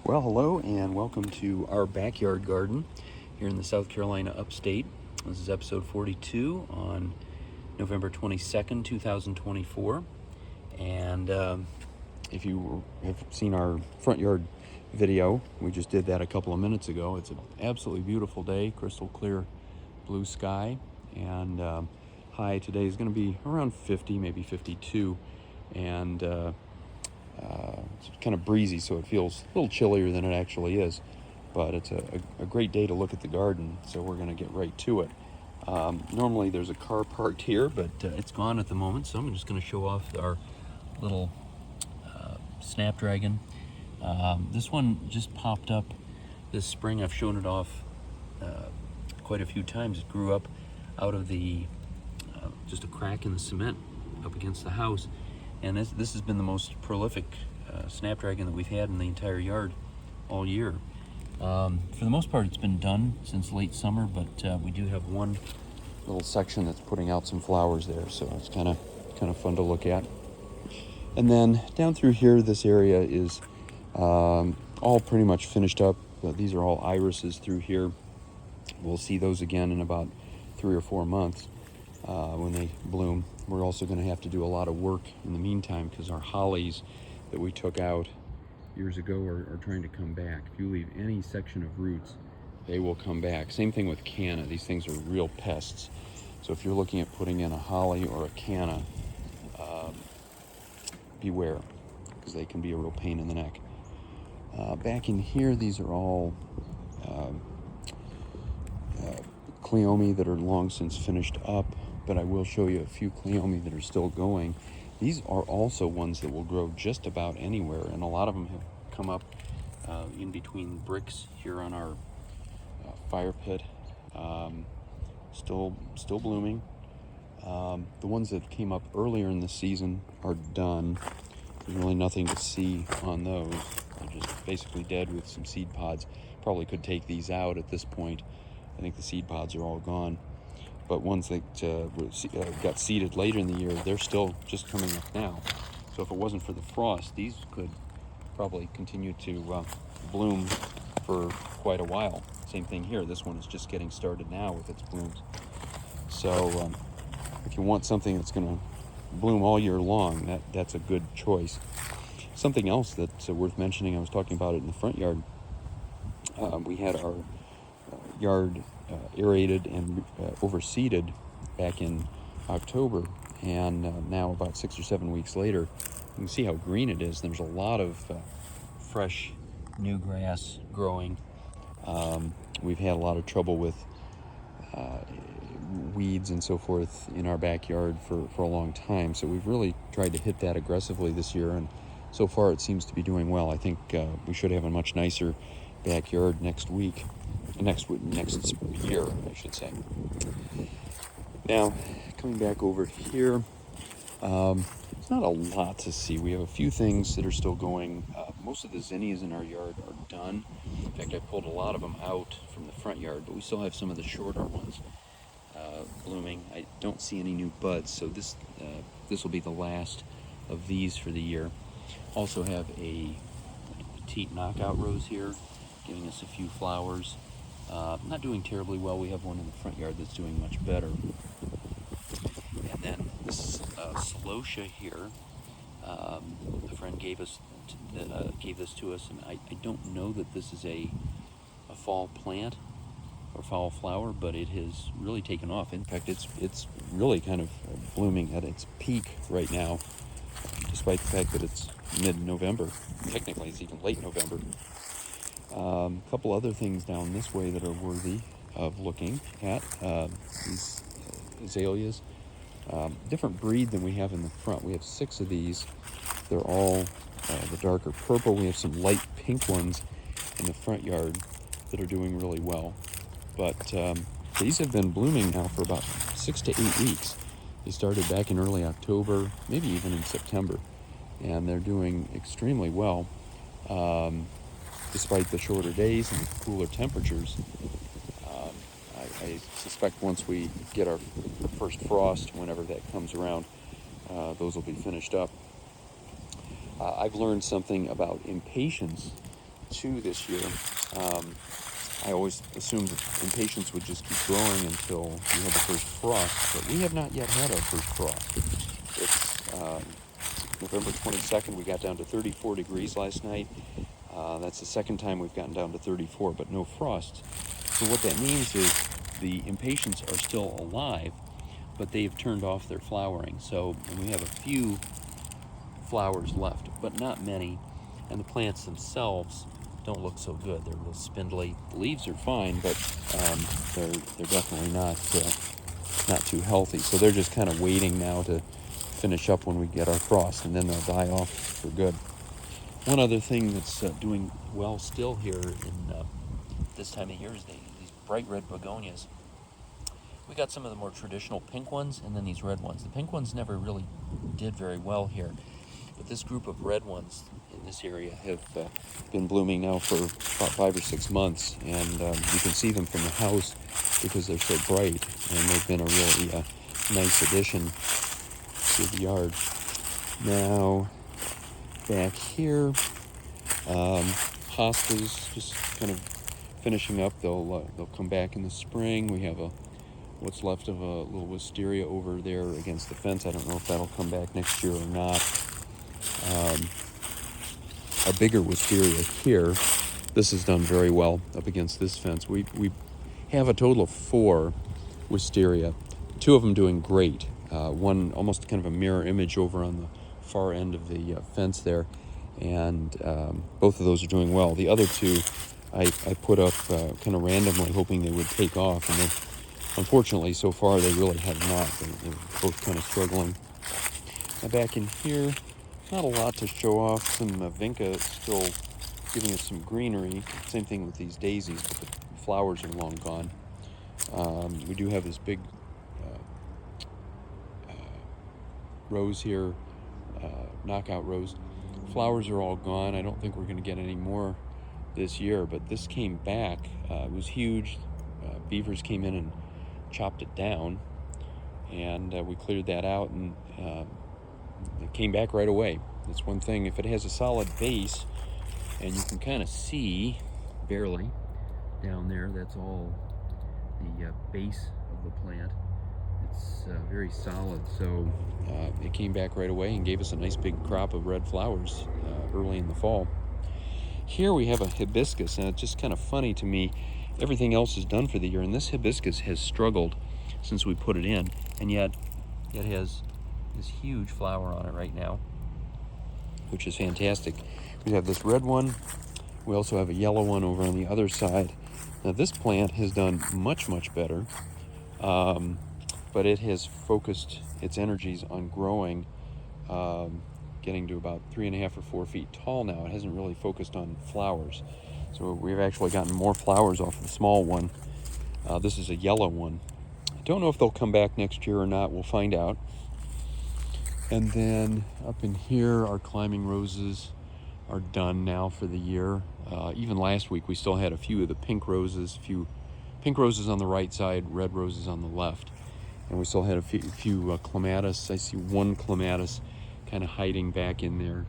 Well, hello and welcome to our backyard garden here in the South Carolina upstate. This is episode 42 on November 22nd, 2024. And if you have seen our front yard video, we just did that a couple of minutes ago. It's an absolutely beautiful day, crystal clear blue sky, and high today is going to be around 50, maybe 52, and it's kind of breezy, so it feels a little chillier than it actually is, but it's a great day to look at the garden, so we're going to get right to it. Normally there's a car parked here, but it's gone at the moment, so I'm just going to show off our little snapdragon. This one just popped up this spring. I've shown it off quite a few times. It grew up out of the just a crack in the cement up against the house, and this has been the most prolific snapdragon that we've had in the entire yard all year. For the most part, it's been done since late summer, but we do have one little section that's putting out some flowers there, so it's kind of fun to look at. And then down through here, this area is all pretty much finished up. These are all irises through here. We'll see those again in about 3 or 4 months when they bloom. We're also going to have to do a lot of work in the meantime because our hollies that we took out years ago are trying to come back. If you leave any section of roots, they will come back. Same thing with canna. These things are real pests. So if you're looking at putting in a holly or a canna, beware, because they can be a real pain in the neck. Back in here, these are all cleome that are long since finished up, but I will show you a few cleome that are still going. These are also ones that will grow just about anywhere, and a lot of them have come up in between bricks here on our fire pit. Still blooming. The ones that came up earlier in the season are done. There's really nothing to see on those. They're just basically dead with some seed pods. Probably could take these out at this point. I think the seed pods are all gone. But ones that got seeded later in the year, they're still just coming up now. So if it wasn't for the frost, these could probably continue to bloom for quite a while. Same thing here. This one is just getting started now with its blooms. So if you want something that's going to bloom all year long, that's a good choice. Something else that's worth mentioning, I was talking about it in the front yard. We had our yard aerated and overseeded back in October, and now about 6 or 7 weeks later, you can see how green it is. There's a lot of fresh new grass growing. We've had a lot of trouble with weeds and so forth in our backyard for a long time, so we've really tried to hit that aggressively this year, and so far it seems to be doing well. I think we should have a much nicer backyard next year, I should say. Now, coming back over here, it's not a lot to see. We have a few things that are still going. Most of the zinnias in our yard are done. In fact, I pulled a lot of them out from the front yard, but we still have some of the shorter ones blooming. I don't see any new buds, so this will be the last of these for the year. Also have a petite knockout rose here, giving us a few flowers. Not doing terribly well. We have one in the front yard that's doing much better. And then this celosia here, a friend gave this to us, and I don't know that this is a fall plant or fall flower, but it has really taken off. In fact, it's really kind of blooming at its peak right now, despite the fact that it's mid-November. Technically, it's even late November. A couple other things down this way that are worthy of looking at. These azaleas, different breed than we have in the front. We have 6 of these. They're all the darker purple. We have some light pink ones in the front yard that are doing really well. But these have been blooming now for about 6 to 8 weeks. They started back in early October, maybe even in September, and they're doing extremely well. Despite the shorter days and the cooler temperatures. I suspect once we get our first frost, whenever that comes around, those will be finished up. I've learned something about impatiens too this year. I always assumed that impatiens would just keep growing until we had the first frost, but we have not yet had our first frost. It's November 22nd. We got down to 34 degrees last night. That's the second time we've gotten down to 34, but no frost. So what that means is the impatiens are still alive, but they've turned off their flowering. So we have a few flowers left, but not many. And the plants themselves don't look so good. They're a little spindly. The leaves are fine, but they're definitely not too healthy. So they're just kind of waiting now to finish up when we get our frost, and then they'll die off for good. One other thing that's doing well still here in this time of year is these bright red begonias. We got some of the more traditional pink ones and then these red ones. The pink ones never really did very well here, but this group of red ones in this area have been blooming now for about 5 or 6 months, and you can see them from the house because they're so bright, and they've been a really nice addition to the yard. Now, back here, hostas just kind of finishing up. They'll come back in the spring. We have what's left of a little wisteria over there against the fence. I don't know if that'll come back next year or not. Our bigger wisteria here, this has done very well up against this fence. We have a total of 4 wisteria, 2 of them doing great. One almost kind of a mirror image over on the far end of the fence there, and both of those are doing well. The other 2 I put up kind of randomly, hoping they would take off, and unfortunately so far they really have not. They're both kind of struggling. Now back in here, not a lot to show off. Some vinca still giving us some greenery. Same thing with these daisies, but the flowers are long gone. We do have this big rose here, knockout rose. Flowers are all gone. I don't think we're going to get any more this year, but this came back. It was huge. Beavers came in and chopped it down, and we cleared that out, and it came back right away. That's one thing. If it has a solid base, and you can kind of see barely down there, that's all the base of the plant. It's very solid, so it came back right away and gave us a nice big crop of red flowers early in the fall. Here we have a hibiscus, and it's just kind of funny to me. Everything else is done for the year, and this hibiscus has struggled since we put it in, and yet it has this huge flower on it right now, which is fantastic. We have this red one. We also have a yellow one over on the other side. Now this plant has done much, much better, but it has focused its energies on growing, getting to about 3.5 or 4 feet tall now. It hasn't really focused on flowers. So we've actually gotten more flowers off the small one. This is a yellow one. I don't know if they'll come back next year or not. We'll find out. And then up in here, our climbing roses are done now for the year. Even last week, we still had a few of the pink roses, on the right side, red roses on the left. And we still had a few clematis. I see one clematis kind of hiding back in there.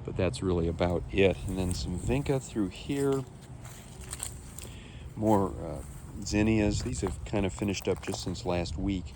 But that's really about it. And then some vinca through here. More zinnias. These have kind of finished up just since last week.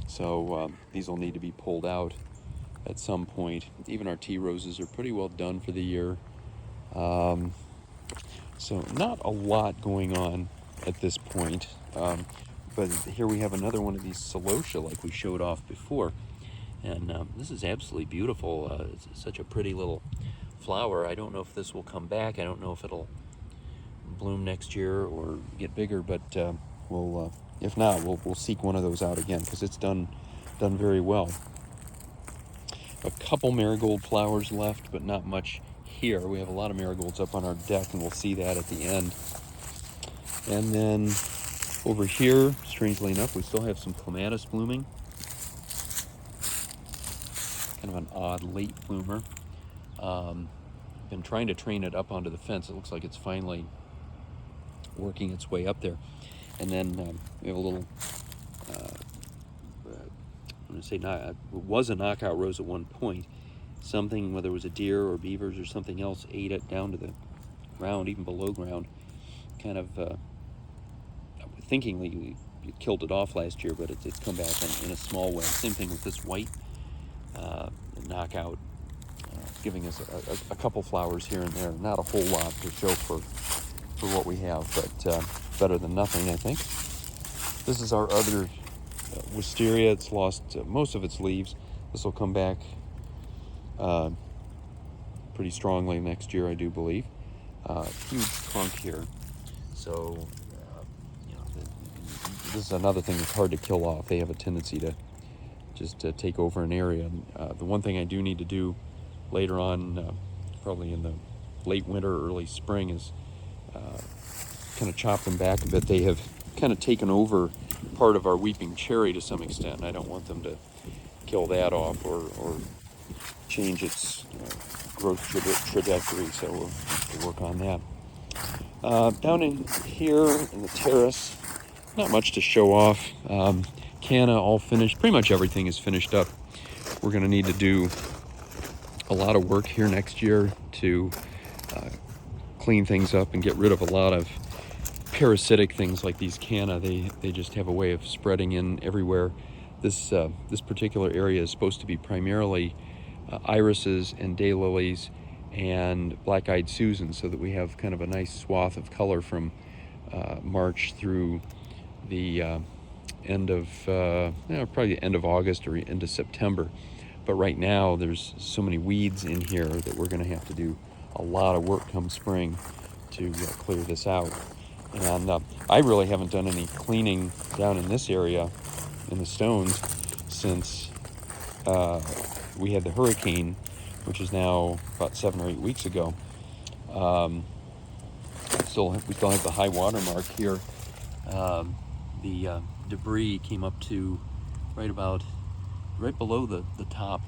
So these will need to be pulled out at some point. Even our tea roses are pretty well done for the year. So not a lot going on at this point. But here we have another one of these celosia like we showed off before. And this is absolutely beautiful. It's such a pretty little flower. I don't know if this will come back. I don't know if it'll bloom next year or get bigger, but we'll if not, we'll seek one of those out again because it's done very well. A couple marigold flowers left, but not much here. We have a lot of marigolds up on our deck, and we'll see that at the end. And then over here, strangely enough, we still have some clematis blooming. Kind of an odd late bloomer. Been trying to train it up onto the fence. It looks like it's finally working its way up there. And then we have a little, I'm going to say, it was a knockout rose at one point, something, whether it was a deer or beavers or something else, ate it down to the ground, even below ground. Kind of thinkingly we killed it off last year, but it's come back in a small way. Same thing with this white knockout, giving us a couple flowers here and there. Not a whole lot to show for what we have, but better than nothing, I think. This is our other wisteria. It's lost most of its leaves. This will come back pretty strongly next year, I do believe. Huge trunk here. So, this is another thing that's hard to kill off. They have a tendency to just take over an area. The one thing I do need to do later on, probably in the late winter, early spring, is kind of chop them back a bit. They have kind of taken over part of our weeping cherry to some extent. I don't want them to kill that off or change its growth trajectory, so we'll work on that. Down in here in the terrace, not much to show off. Canna all finished. Pretty much everything is finished up. We're going to need to do a lot of work here next year to clean things up and get rid of a lot of parasitic things like these canna. They just have a way of spreading in everywhere. This particular area is supposed to be primarily irises and daylilies and black-eyed Susans, so that we have kind of a nice swath of color from March through the end of probably the end of August or into September. But right now there's so many weeds in here that we're going to have to do a lot of work come spring to clear this out. And I really haven't done any cleaning down in this area in the stones since we had the hurricane, which is now about 7 or 8 weeks ago. We still have the high water mark here. The debris came up to right below the top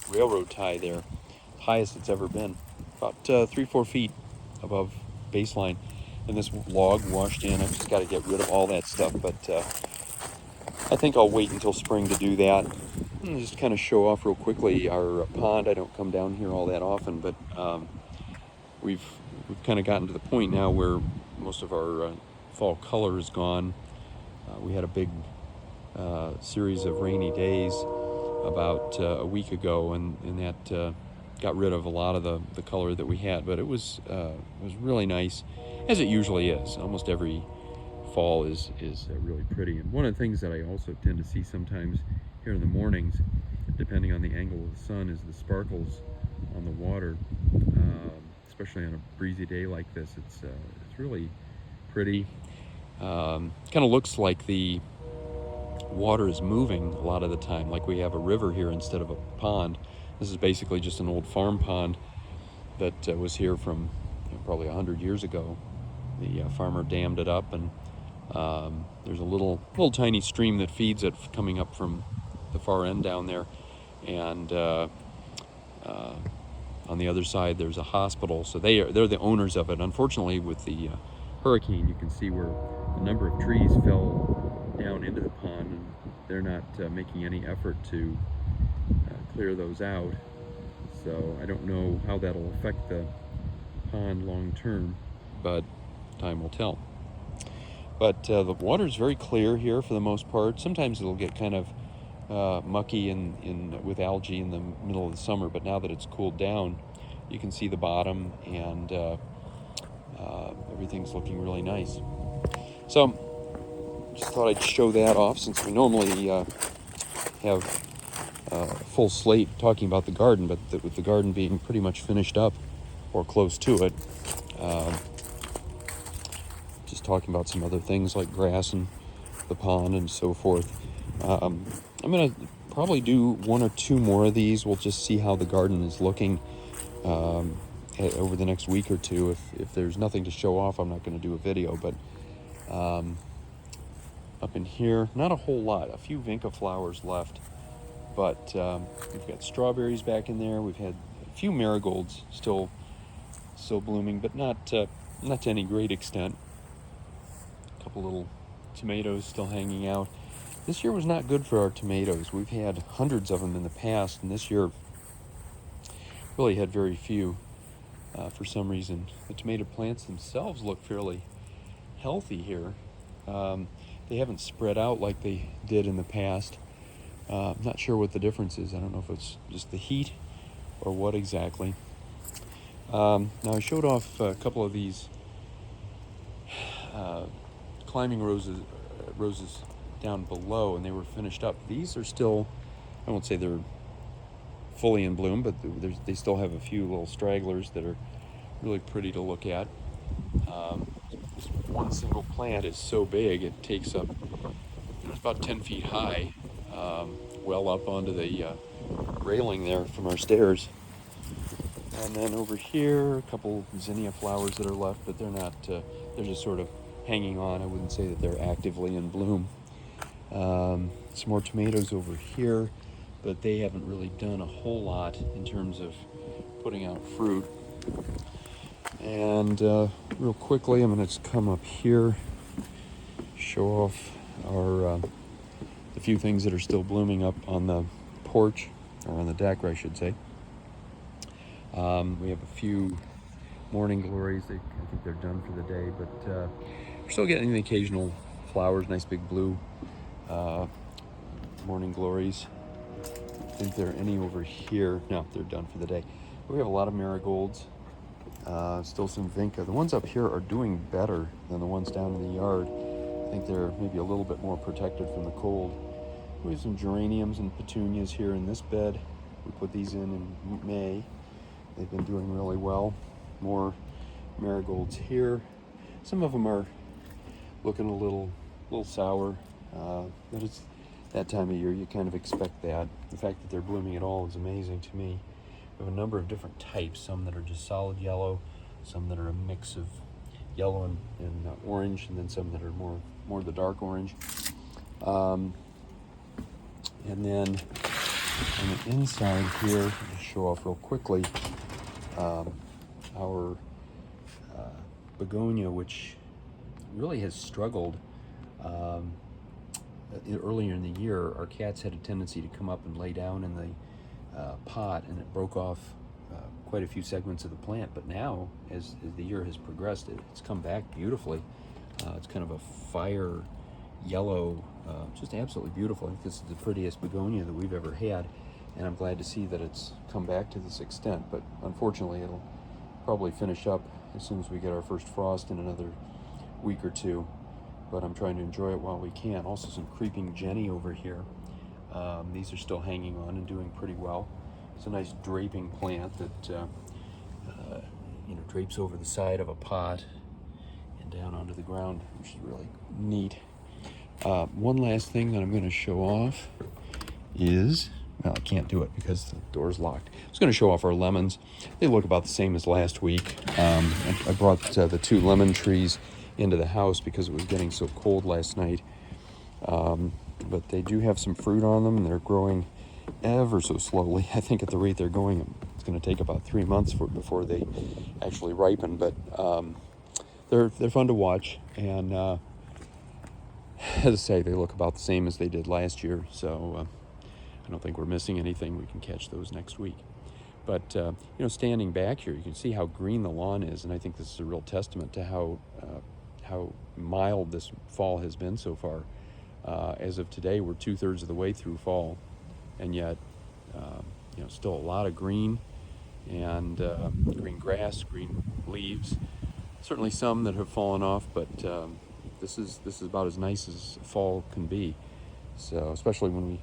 railroad tie there, highest it's ever been, about 3-4 feet above baseline. And this log washed in. I've just got to get rid of all that stuff, but I think I'll wait until spring to do that. And just kind of show off real quickly our pond. I don't come down here all that often, but we've kind of gotten to the point now where most of our fall color is gone. We had a big series of rainy days about a week ago, and that got rid of a lot of the color that we had. But it was really nice, as it usually is. Almost every fall is really pretty. And one of the things that I also tend to see sometimes here in the mornings, depending on the angle of the sun, is the sparkles on the water. Especially on a breezy day like this, it's really pretty. Kind of looks like the water is moving a lot of the time, like we have a river here instead of a pond. This is basically just an old farm pond that was here from probably 100 years ago. The farmer dammed it up, and there's a little tiny stream that feeds it coming up from the far end down there, and on the other side there's a hospital, so they're the owners of it. Unfortunately, with the hurricane, you can see where a number of trees fell down into the pond, and they're not making any effort to clear those out. So I don't know how that'll affect the pond long term, but time will tell. But the water's very clear here for the most part. Sometimes it'll get kind of mucky with algae in the middle of the summer, but now that it's cooled down, you can see the bottom, and everything's looking really nice. So just thought I'd show that off, since we normally have a full slate talking about the garden, but with the garden being pretty much finished up or close to it, just talking about some other things like grass and the pond and so forth. I'm going to probably do 1 or 2 more of these. We'll just see how the garden is looking over the next week or two. If there's nothing to show off, I'm not going to do a video, but up in here, not a whole lot. A few vinca flowers left, but we've got strawberries back in there. We've had a few marigolds still blooming, but not to any great extent. A couple little tomatoes still hanging out. This year was not good for our tomatoes. We've had hundreds of them in the past, and this year really had very few for some reason. The tomato plants themselves look fairly healthy here. They haven't spread out like they did in the past. I'm not sure what the difference is. I don't know if it's just the heat or what exactly. Now I showed off a couple of these climbing roses down below, and they were finished up. These are still, I won't say they're fully in bloom, but they still have a few little stragglers that are really pretty to look at. This one single plant is so big, it takes up, it's about 10 feet high, well up onto the railing there from our stairs. And then over here, a couple zinnia flowers that are left, but they're not, they're just sort of hanging on. I wouldn't say that they're actively in bloom. Some more tomatoes over here, but they haven't really done a whole lot in terms of putting out fruit. And real quickly, I'm going to come up here, show off our the few things that are still blooming up on the porch, or on the deck, I should say. We have a few morning glories. I think they're done for the day, but we're still getting the occasional flowers, nice big blue morning glories. I think there are any over here. No, they're done for the day. We have a lot of marigolds, still some vinca. The ones up here are doing better than the ones down in the yard. I think they're maybe a little bit more protected from the cold. We have some geraniums and petunias here in this bed. We put these in May. They've been doing really well. More marigolds here. Some of them are looking a little sour, but it's that time of year. You kind of expect that. The fact that they're blooming at all is amazing to me. We have a number of different types. Some that are just solid yellow, some that are a mix of yellow and orange, and then some that are more the dark orange. And then on the inside here, I'll show off real quickly, our begonia, which really has struggled. Earlier in the year, our cats had a tendency to come up and lay down in the pot, and it broke off quite a few segments of the plant. But now, as the year has progressed, it's come back beautifully. It's kind of a fire yellow, just absolutely beautiful. I think this is the prettiest begonia that we've ever had, and I'm glad to see that it's come back to this extent. But unfortunately, it'll probably finish up as soon as we get our first frost in another week or two. But I'm trying to enjoy it while we can. Also, some creeping jenny over here. These are still hanging on and doing pretty well. It's a nice draping plant that drapes over the side of a pot and down onto the ground, which is really neat. One last thing that I'm going to show off is, well, I can't do it because the door's locked. I was going to show off our lemons. They look about the same as last week. I brought the 2 lemon trees into the house because it was getting so cold last night. But they do have some fruit on them, and they're growing ever so slowly. I think at the rate they're going, it's going to take about 3 months before they actually ripen. But they're fun to watch, and as I say, they look about the same as they did last year. So I don't think we're missing anything. We can catch those next week. But standing back here, you can see how green the lawn is, and I think this is a real testament to how mild this fall has been so far. As of today, we're 2/3 of the way through fall, and yet still a lot of green and green grass, green leaves. Certainly some that have fallen off, but this is about as nice as fall can be. So especially when we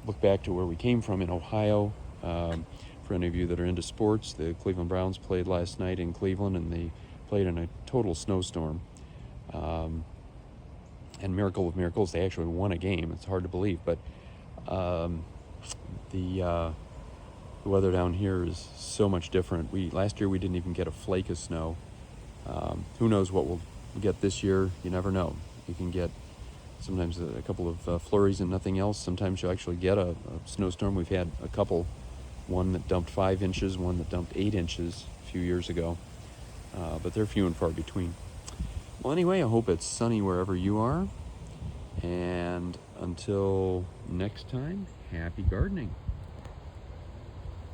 look back to where we came from in Ohio. For any of you that are into sports, the Cleveland Browns played last night in Cleveland, and they played in a total snowstorm. And miracle of miracles, they actually won a game. It's hard to believe, but the weather down here is so much different. Last year we didn't even get a flake of snow. Who knows what we'll get this year? You never know. You can get sometimes a couple of flurries and nothing else. Sometimes you'll actually get a snowstorm. We've had a couple, one that dumped 5 inches, one that dumped 8 inches a few years ago, but they're few and far between. Well, anyway, I hope it's sunny wherever you are, and until next time, happy gardening.